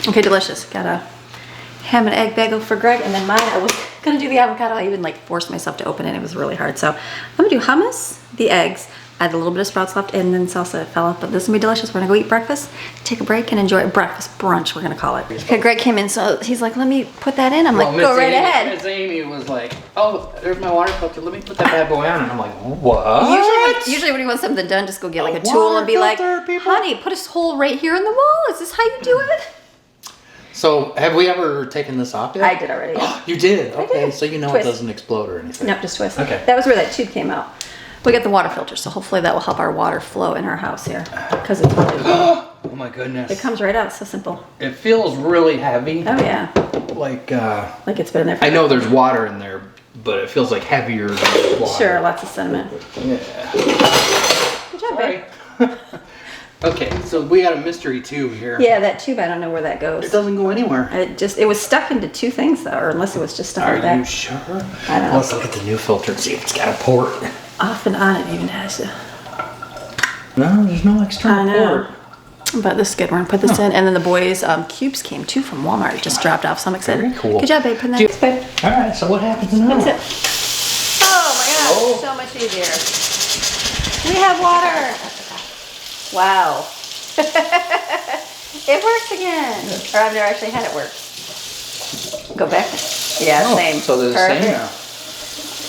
Okay, delicious. Got a ham and egg bagel for Greg, and then mine, I was gonna do the avocado. I even like forced myself to open it. It was really hard. So I'm gonna do hummus, the eggs, I had a little bit of sprouts left and then salsa fell off, but this is gonna be delicious. We're gonna go eat breakfast, take a break, and enjoy breakfast brunch, we're gonna call it. Okay, Greg came in, so he's like, let me put that in. I'm like, go right ahead. Miss Amy was like, oh, there's my water filter. Let me put that bad boy on. And I'm like, what? Usually when he wants something done, just go get like a tool and be like, honey, put a hole right here in the wall. Is this how you do it? So, have we ever taken this off yet? I did already. Yeah. You did? Okay, did. so you know Twist. it doesn't explode or anything. No, just twist. Okay. That was where that tube came out. We got the water filter, so hopefully that will help our water flow in our house here. Because it's Oh my goodness. it comes right out, it's so simple. It feels really heavy. Oh yeah. Like Like it's been in there for I know there's water in there, but it feels like heavier than water. Sure, lots of cinnamon. Yeah. Good job, babe. Okay, so we got a mystery tube here. Yeah, that tube, I don't know where that goes. It doesn't go anywhere. It was stuck into two things though, or unless it was just stuck like that. Are you sure? I don't know. Let's look at the new filter and see if it's got a port. Off and on it even has a... No, there's no external port. But this is good. We're gonna put this in, and then the boys' cubes came too from Walmart. It just dropped off, so I'm excited. Very cool. Good job, babe. Putting that in, babe. All right, so what happens now? That's it. Oh my gosh, so much easier. We have water. Wow. It works again. Or I've never actually had it work. Go back. Yeah, same. So they're the same now.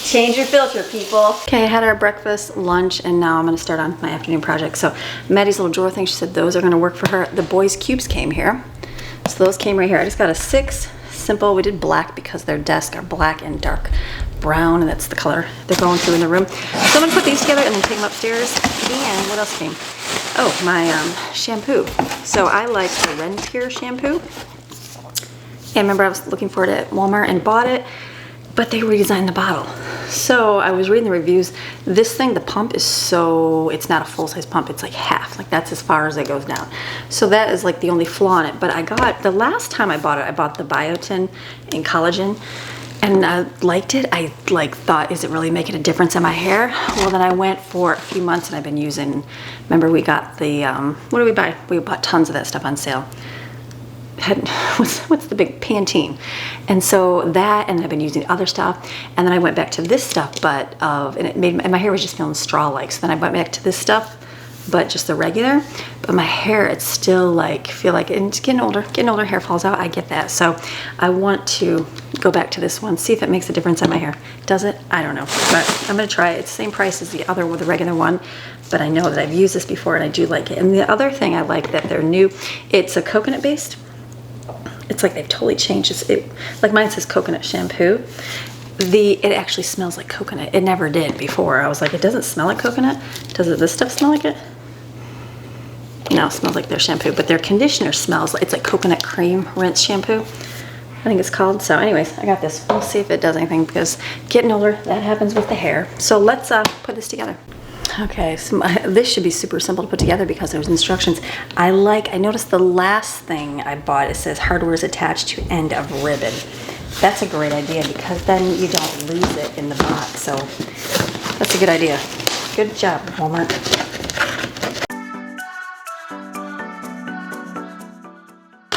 Change your filter, people. Okay, I had our breakfast, lunch, and now I'm gonna start on my afternoon project. So Maddie's little drawer thing, she said those are gonna work for her. The boys' cubes came here. So those came right here. I just got a 6, simple. We did black because their desks are black and dark brown, and that's the color they're going through in the room. So I'm gonna put these together and then take them upstairs. And what else came? Oh, my shampoo. So I like the Rentier shampoo. And remember I was looking for it at Walmart and bought it, but they redesigned the bottle. So I was reading the reviews. This thing, the pump is so, it's not a full-size pump, it's like half. Like that's as far as it goes down. So that is like the only flaw in it. But I got, the last time I bought it, I bought the biotin and collagen. And I liked it. I like thought, is it really making a difference in my hair? Well, then I went for a few months and I've been using, remember we got the, what did we buy? We bought tons of that stuff on sale. What's the big Pantene? And so that, and I've been using other stuff. And then I went back to this stuff, but, and it made, and my hair was just feeling straw-like. So then I went back to this stuff, but just the regular. But my hair, it's still like, feel like it's getting older, hair falls out, I get that. So I want to go back to this one, see if it makes a difference in my hair. Does it? I don't know, but I'm gonna try it. It's the same price as the other, with the regular one, but I know that I've used this before and I do like it. And the other thing I like that they're new, it's a coconut based. It's like they've totally changed it. Like mine says coconut shampoo. It actually smells like coconut. It never did before. I was like, it doesn't smell like coconut. Does this stuff smell like it? No, it smells like their shampoo, but their conditioner smells like, it's like coconut cream rinse shampoo, I think it's called. So anyways, I got this. We'll see if it does anything, because getting older, that happens with the hair. So let's put this together. Okay, so this should be super simple to put together because there's instructions. I noticed the last thing I bought, it says hardware is attached to end of ribbon. That's a great idea because then you don't lose it in the box. So that's a good idea. Good job, Walmart.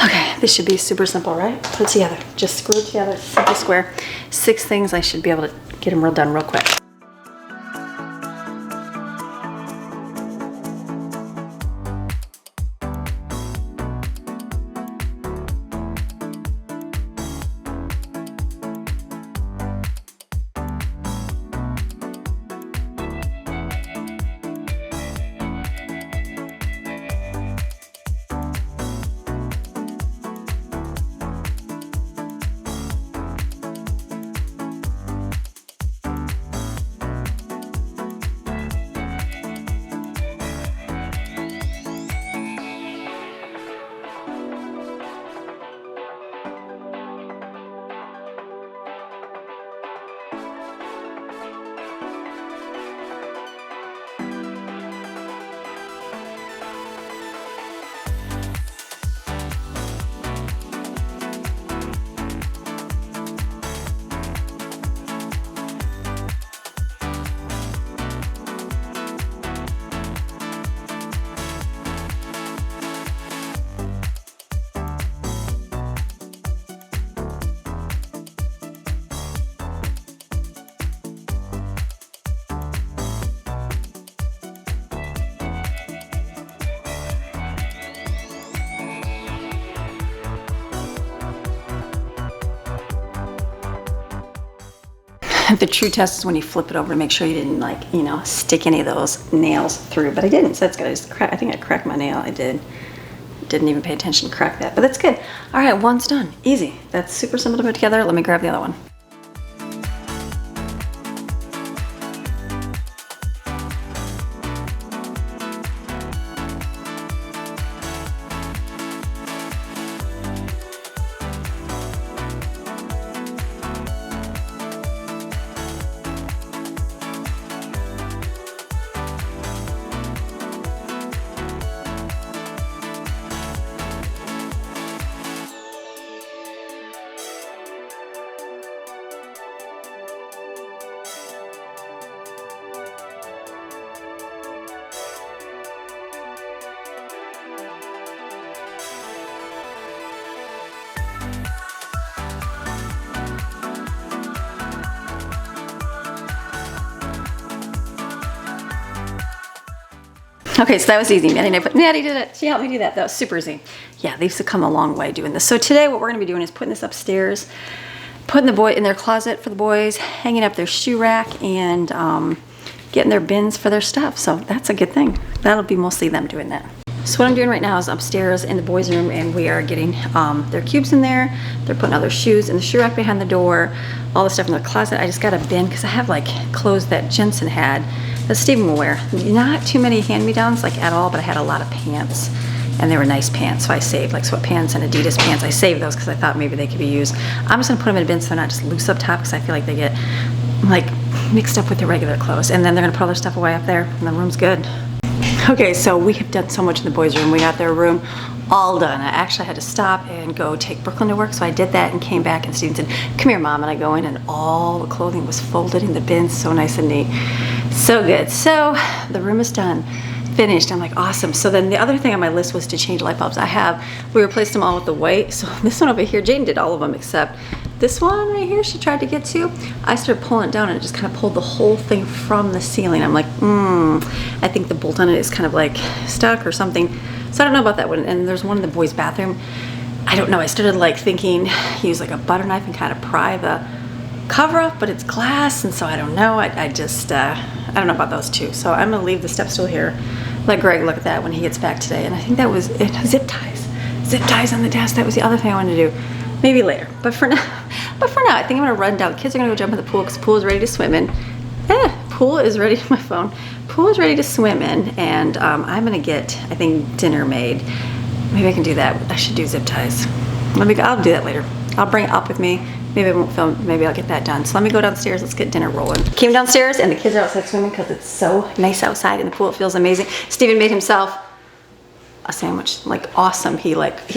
Okay, this should be super simple, right? Put it together. Just screw it together, simple square. 6 things, I should be able to get them done real quick. The true test is when you flip it over to make sure you didn't, like, you know, stick any of those nails through. But I didn't, so that's good. I think I cracked my nail. I did. Didn't even pay attention to crack that, but that's good. All right, one's done. Easy. That's super simple to put together. Let me grab the other one. Okay, so that was easy. Maddie did it. She helped me do that. That was super easy. Yeah, they've come a long way doing this. So today what we're gonna be doing is putting this upstairs, putting the boy in their closet for the boys, hanging up their shoe rack, and getting their bins for their stuff. So that's a good thing. That'll be mostly them doing that. So what I'm doing right now is upstairs in the boys' room, and we are getting their cubes in there. They're putting all their shoes in the shoe rack behind the door, all the stuff in the closet. I just got a bin because I have like clothes that Jensen had that Steven will wear. Not too many hand-me-downs like at all, but I had a lot of pants, and they were nice pants, so I saved like sweatpants and Adidas pants. I saved those because I thought maybe they could be used. I'm just gonna put them in a bin so they're not just loose up top, because I feel like they get like mixed up with their regular clothes. And then they're gonna put all their stuff away up there, and the room's good. Okay, so we have done so much in the boys' room. We got their room all done. I actually had to stop and go take Brooklyn to work, so I did that and came back, and Steven said, "Come here, Mom," and I go in, and all the clothing was folded in the bins, so nice and neat. So good. So the room is done, finished. I'm like, awesome. So then the other thing on my list was to change light bulbs. We replaced them all with the white. So this one over here, Jane did all of them except this one right here she tried to get to. I started pulling it down and it just kind of pulled the whole thing from the ceiling. I'm like, I think the bolt on it is kind of like stuck or something. So I don't know about that one. And there's one in the boys' bathroom. I don't know. I started like thinking, use like a butter knife and kind of pry the cover up, but it's glass, and so I don't know. I don't know about those two. So I'm gonna leave the step stool here. Let Greg look at that when he gets back today. And I think that was it. Zip ties on the desk. That was the other thing I wanted to do. Maybe later. But for now, I think I'm gonna run down. The kids are gonna go jump in the pool because the pool is ready to swim in. Pool is ready. My phone. Pool is ready to swim in, and I'm gonna get, I think, dinner made. Maybe I can do that. I should do zip ties. I'll do that later. I'll bring it up with me. Maybe I won't film, maybe I'll get that done. So let me go downstairs, let's get dinner rolling. Came downstairs and the kids are outside swimming because it's so nice outside in the pool, it feels amazing. Steven made himself a sandwich, like awesome. They do like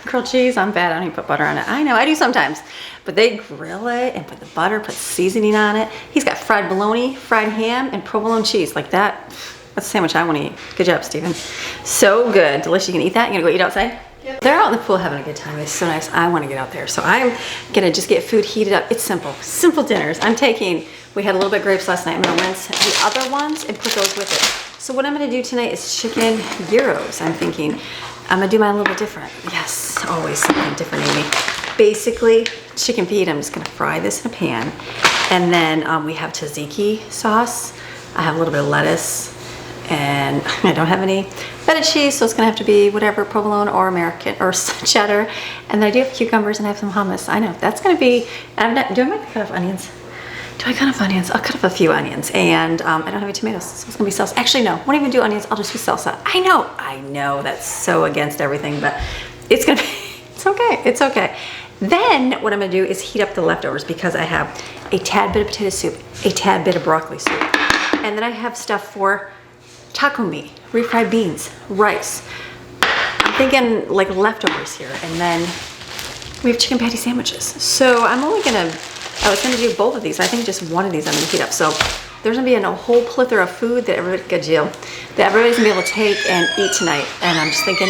grilled cheese. I'm bad, I don't even put butter on it. I know, I do sometimes. But they grill it and put the butter, put seasoning on it. He's got fried bologna, fried ham, and provolone cheese. Like that, that's a sandwich I want to eat. Good job, Steven. So good, delicious. You can eat that? You gonna go eat outside? Yep. They're out in the pool having a good time. It's so nice. I want to get out there. So I'm gonna just get food heated up. It's simple dinners. We had a little bit of grapes last night. I'm gonna rinse the other ones and put those with it. So what I'm gonna do tonight is chicken gyros. I'm thinking I'm gonna do mine a little bit different. Yes, always something different, Amy. Basically, chicken feet, I'm just gonna fry this in a pan. And then we have tzatziki sauce. I have a little bit of lettuce, and I don't have any feta cheese, so it's gonna have to be whatever, provolone or American or cheddar. And then I do have cucumbers and I have some hummus. I know, that's gonna be, do I have to cut off onions? Do I cut off onions? I'll cut off a few onions. And I don't have any tomatoes, so it's gonna be salsa. Actually, no, won't even do onions, I'll just do salsa. I know, that's so against everything, but it's gonna be, it's okay. Then what I'm gonna do is heat up the leftovers because I have a tad bit of potato soup, a tad bit of broccoli soup. And then I have stuff for taco meat, refried beans, rice. I'm thinking like leftovers here. And then we have chicken patty sandwiches. So I was gonna do both of these. I think just one of these I'm gonna heat up. So there's gonna be a whole plethora of food that everybody's gonna be able to take and eat tonight. And I'm just thinking,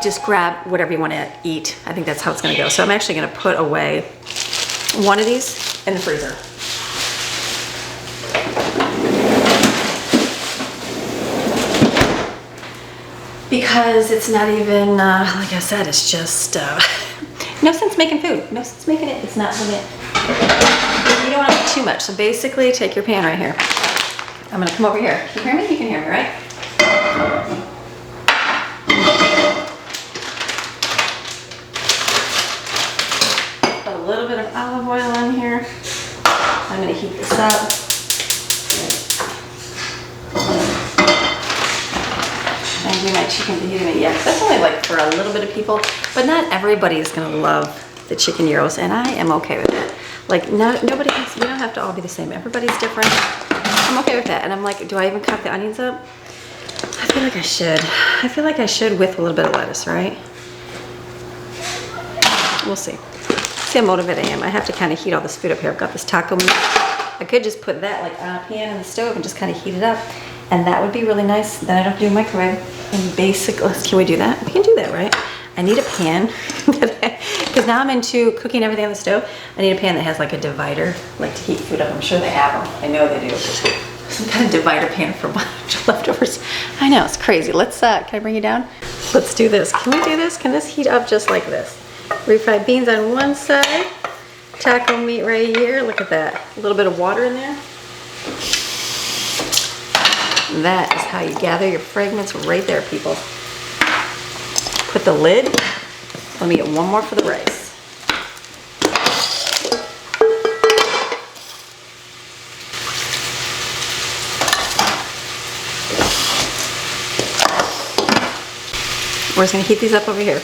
just grab whatever you wanna eat. I think that's how it's gonna go. So I'm actually gonna put away one of these in the freezer. Because it's not even, like I said, it's just, no sense making food. No sense making it. It's not gonna You don't want to put too much. So basically, take your pan right here. I'm gonna come over here. Can you hear me? You can hear me, right? Put a little bit of olive oil in here. I'm gonna heat this up. And do my chicken tahini. Yeah, that's only like for a little bit of people, but not everybody is gonna love the chicken gyros, and I am okay with that. Like, nobody has, we don't have to all be the same. Everybody's different. I'm okay with that. And I'm like, do I even cut the onions up? I feel like I should. I feel like I should with a little bit of lettuce, right? We'll see. See how motivated I am. I have to kind of heat all this food up here. I've got this taco meat. I could just put that like on a pan in the stove and just kind of heat it up. And that would be really nice. Then I don't have to do a microwave. And basically, can we do that? We can do that, right? I need a pan, because now I'm into cooking everything on the stove. I need a pan that has like a divider, like to heat food up. I'm sure they have them. I know they do. Some kind of divider pan for a bunch of leftovers. I know, it's crazy. Let's, can I bring you down? Let's do this. Can we do this? Can this heat up just like this? Refried beans on one side, taco meat right here. Look at that. A little bit of water in there. That is how you gather your fragments right there, people. Put the lid. Let me get one more for the rice. We're just gonna heat these up over here.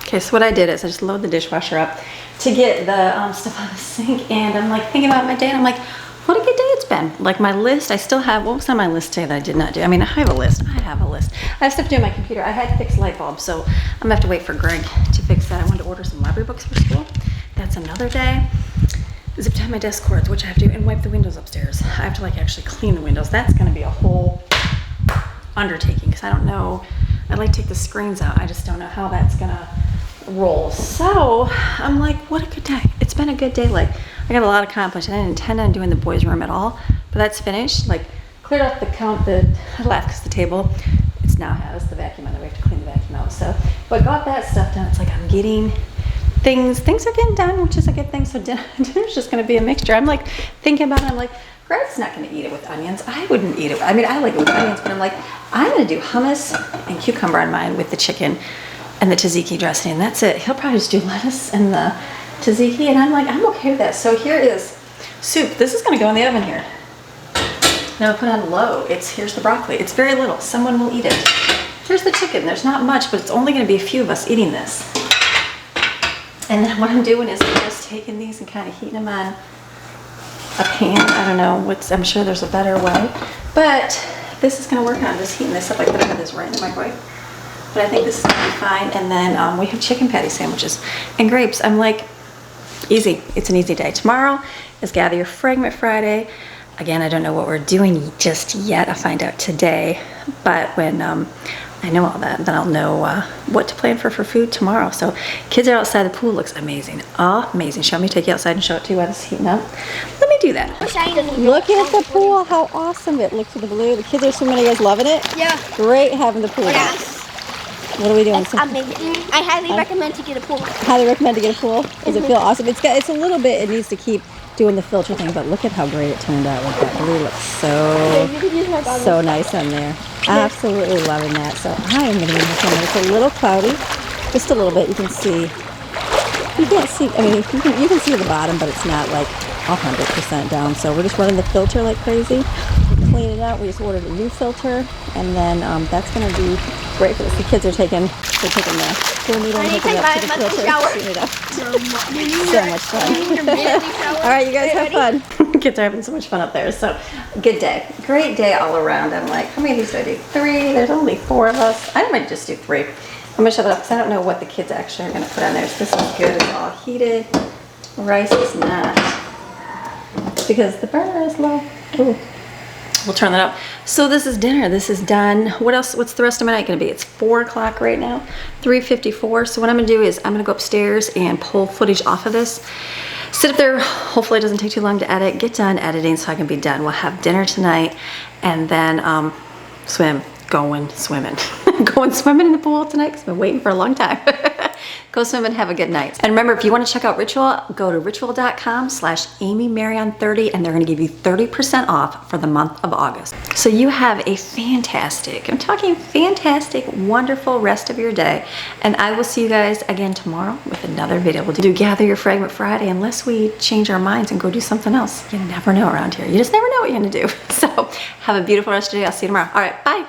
Okay, so what I did is I just load the dishwasher up to get the stuff out of the sink, and I'm like thinking about my day, and I'm like, what a good day it's been. Like my list, I still have, what was on my list today that I did not do? I mean, I have a list. I have stuff to do on my computer. I had to fix light bulbs, so I'm gonna have to wait for Greg to fix that. I wanted to order some library books for school. That's another day. Zip tie my desk cords, which I have to do, and wipe the windows upstairs. I have to like actually clean the windows. That's gonna be a whole undertaking, because I don't know, I'd like to take the screens out. I just don't know how that's gonna roll. So I'm like, what a good day. It's been a good day. Like, I got a lot accomplished. I didn't intend on doing the boys' room at all, but that's finished. Like, cleared up I left because the table, it's now has the vacuum on it. We have to clean the vacuum out. So, but got that stuff done. It's like I'm getting things are getting done, which is a good thing. So dinner's just going to be a mixture. I'm like thinking about it. I'm like, Greg's not going to eat it with onions. I wouldn't eat it. I mean, I like it with onions, but I'm like, I'm going to do hummus and cucumber on mine with the chicken and the tzatziki dressing, and that's it. He'll probably just do lettuce and the tzatziki, and I'm like, I'm okay with that. So here is soup. This is gonna go in the oven here. Now put on low. Here's the broccoli. It's very little. Someone will eat it. Here's the chicken. There's not much, but it's only gonna be a few of us eating this. And then what I'm doing is I'm just taking these and kind of heating them on a pan. I don't know I'm sure there's a better way, but this is gonna work on just heating this up. I could have had this right in the microwave. But I think this is gonna be fine. And then we have chicken patty sandwiches and grapes. I'm like, easy. It's an easy day. Tomorrow is Gather Your Fragment Friday. Again, I don't know what we're doing just yet. I'll find out today. But when I know all that, then I'll know what to plan for food tomorrow. So kids are outside. The pool looks amazing. Amazing. Show me, take you outside and show it to you while it's heating up. Let me do that. Look at the pool. How awesome it looks with the blue. The kids are swimming. Are you guys loving it? Yeah. Great having the pool. Yeah. What are we doing? It's amazing. I highly recommend to get a pool. Highly recommend to get a pool. Does it feel awesome? It's a little bit, it needs to keep doing the filter thing, but look at how great it turned out with that blue. Looks so nice on there. Absolutely loving that. So I am going to be making it. It's a little cloudy, just a little bit. You can see, you can't see, I mean, you can see the bottom, but it's not like 100% down. So we're just running the filter like crazy. Clean it out. We just ordered a new filter, and then that's going to be great for this. The kids are taking the pool needle and hooking up to the filter. Clean it up. So much fun. All right, you guys have fun. Kids are having so much fun up there. So good day. Great day all around. I'm like, how many of these do I do? 3. There's only 4 of us. I might just do 3. I'm going to shut it up because I don't know what the kids actually are going to put on there. So this is good. It's all heated. Rice is not, because the burner is low. Ooh. We'll turn that up. So this is dinner. This is done. What else? What's the rest of my night going to be? It's 4 o'clock right now, 3:54. So what I'm going to do is I'm going to go upstairs and pull footage off of this sit up there. Hopefully it doesn't take too long to edit. Get done editing so I can be done. We'll have dinner tonight and then swim. Going swimming. Going swimming in the pool tonight because I've been waiting for a long time. Go swim and have a good night. And remember, if you want to check out Ritual, go to ritual.com/AmyMaryon30 and they're going to give you 30% off for the month of August. So you have a fantastic, I'm talking fantastic, wonderful rest of your day. And I will see you guys again tomorrow with another video. We'll do Gather Your Fragment Friday unless we change our minds and go do something else. You never know around here. You just never know what you're going to do. So have a beautiful rest of your day. I'll see you tomorrow. All right, bye.